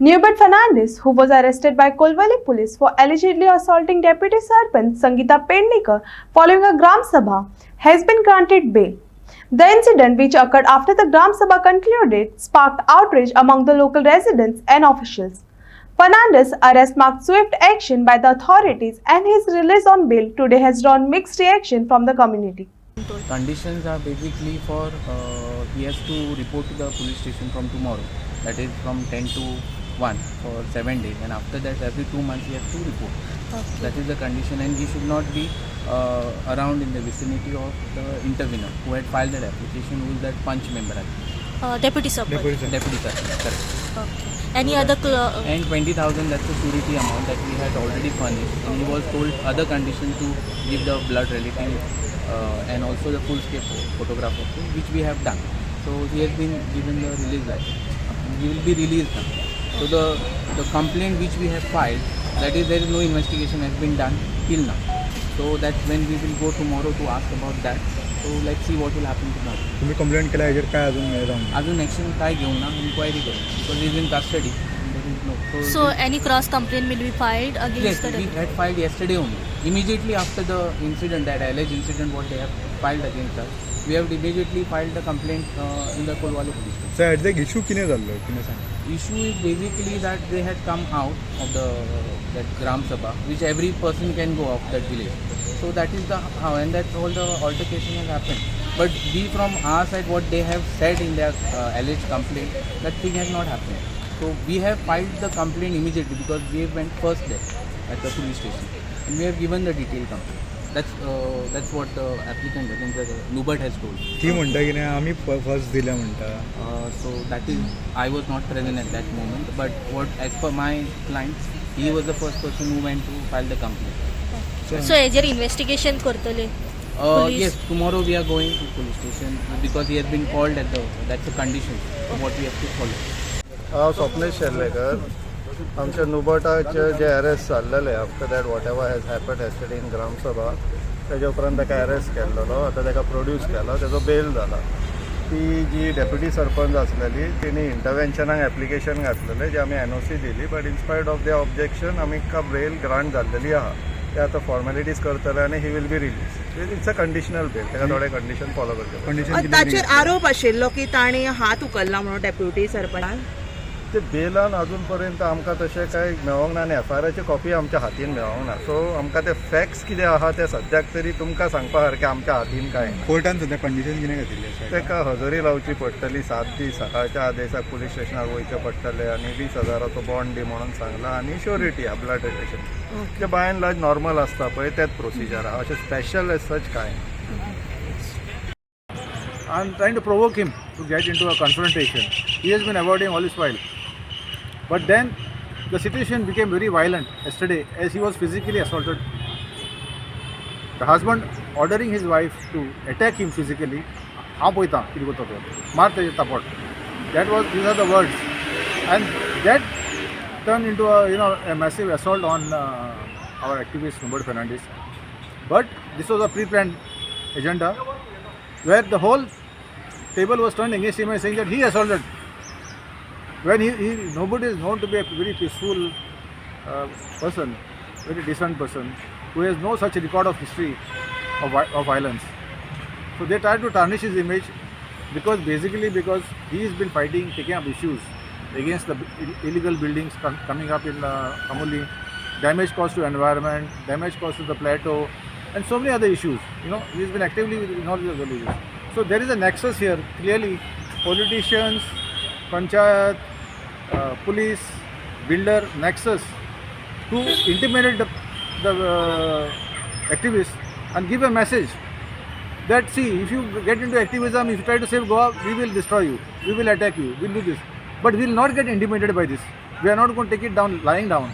Newbert Fernandez, who was arrested by Kolwali police for allegedly assaulting Deputy Sarpanch Sangeeta Pednekar following a Gram Sabha, has been granted bail. The incident, which occurred after the Gram Sabha concluded, sparked outrage among the local residents and officials. Fernandez's arrest marked swift action by the authorities, and his release on bail today has drawn mixed reaction from the community. Conditions are basically for he has to report to the police station from tomorrow, that is from 10 to 1 for 7 days, and after that every 2 months he has to report. Okay. That is the condition, and he should not be around in the vicinity of the intervener who had filed that application, who is that punch member. Deputy Sarpanch. Deputy Sarpanch, correct. Okay. Any other and 20,000, that's the surety amount that we had already furnished, and he was told other condition to give the blood relative and also the full scale photograph of him, which we have done. So he has been given the release license. He will be released now. So the complaint which we have filed, that is there is no investigation has been done till now. So that's when we will go tomorrow to ask about that. So let's see what will happen tomorrow. तुम्ही complaint केला याचेर काय अजून action काय घेऊ ना, inquiry करू, because he is in custody. So any cross complaint will be filed against yes, we had filed yesterday only. Immediately after the incident, that alleged incident what they have filed against us, we have immediately filed the complaint in the Kolwali police station. Sir exact issue किने झालो किने सांग. Issue is basically that they had come out of that Gram Sabha, which every person can go of that village. So that is the how, and that's all the altercation has happened. But we from our side, what they have said in their alleged complaint, that thing has not happened. So we have filed the complaint immediately because we went first there at the police station, and we have given the detailed complaint. That's what the applicant, I think, Newbert has told. ती म्हणता की नाही आम्ही first दिल्या म्हणता. So that is, I was not present at that moment, but what as per my clients, he was the first person who went to file the complaint. So हेजेर investigation करतले. Yes, tomorrow we are going to police station because he has been called at that's a condition of what we have to follow. हांव स्वप्नेश शेर्लेकर. आमच्या नुबटाचे जे arrest जाल्लेले after that whatever has happen yesterday in gram sabha, तेजे उपरांत ताका arrest केल्लो, आतां ताका प्रोड्यूस केलो, तेजो बेल जाला. ती जी डेप्युटी सरपंच आसलेली तिणी इंटरवेन्शनाक एप्लिकेशन घातलेलें, जे आमी NOC दिली, but in spite of the objection आमकां बेल ग्रांट जाल्लेली आहा. ते आतां फॉर्मेलिटीज करतले आनी he will be release. It's a conditional bail, ताका थोडे कंडिशन फॉलो करचे. ताचेर आरोप आशिल्लो की ताणें हात उखलला म्हणून डेप्युटी सरपंच. ते बेलान अजून पर्यंत आमकां तशें कांय मेळोंक ना, आनी FIR कॉपी आमच्या हातीन मेळोंक ना. सो आमकां ते फॅक्ट्स कितें आहा ते सद्याक तरी तुमकां सांगपा सारकें आमच्या हातीन कांय ना. कोर्टान सध्या कंडिशन किने घातिल्ली आसा. ताका हजरी लावची पडटली 7 दीस. सकाळच्या आदेशाक पुलीस स्टेशनार वयचें पडटलें आनी 20,000 बॉन्ड दी म्हणून सांगला, आनी श्युरिटी आहा, ब्लड रिलेशन. जे बाय एंड लार्ज नॉर्मल आसता पळय तेच प्रोसिजर आहा, अशें स्पेशल एज सच कांय ना. I'm trying to provoke him to get into a confrontation. He has been avoiding all this while. But then the situation became very violent yesterday as he was physically assaulted. The husband ordering his wife to attack him physically. That was, these are the words. And that turned into a massive assault on our activist Newbert Fernandez. But this was a pre-planned agenda where the whole table was turned against him and saying that he assaulted. When nobody is known to be a very peaceful person, very decent person, who has no such record of history of violence. So they tried to tarnish his image because he has been fighting, taking up issues against the illegal buildings coming up in Kamuli, damage caused to environment, damage caused to the plateau, and so many other issues. He has been actively involved in the villages. So there is a nexus here, clearly. Politicians, panchayat, police, builder, nexus to intimidate the activists and give a message that, see, if you get into activism, if you try to save Goa, we will destroy you, we will attack you, we will do this. But we will not get intimidated by this. We are not going to take it down lying down.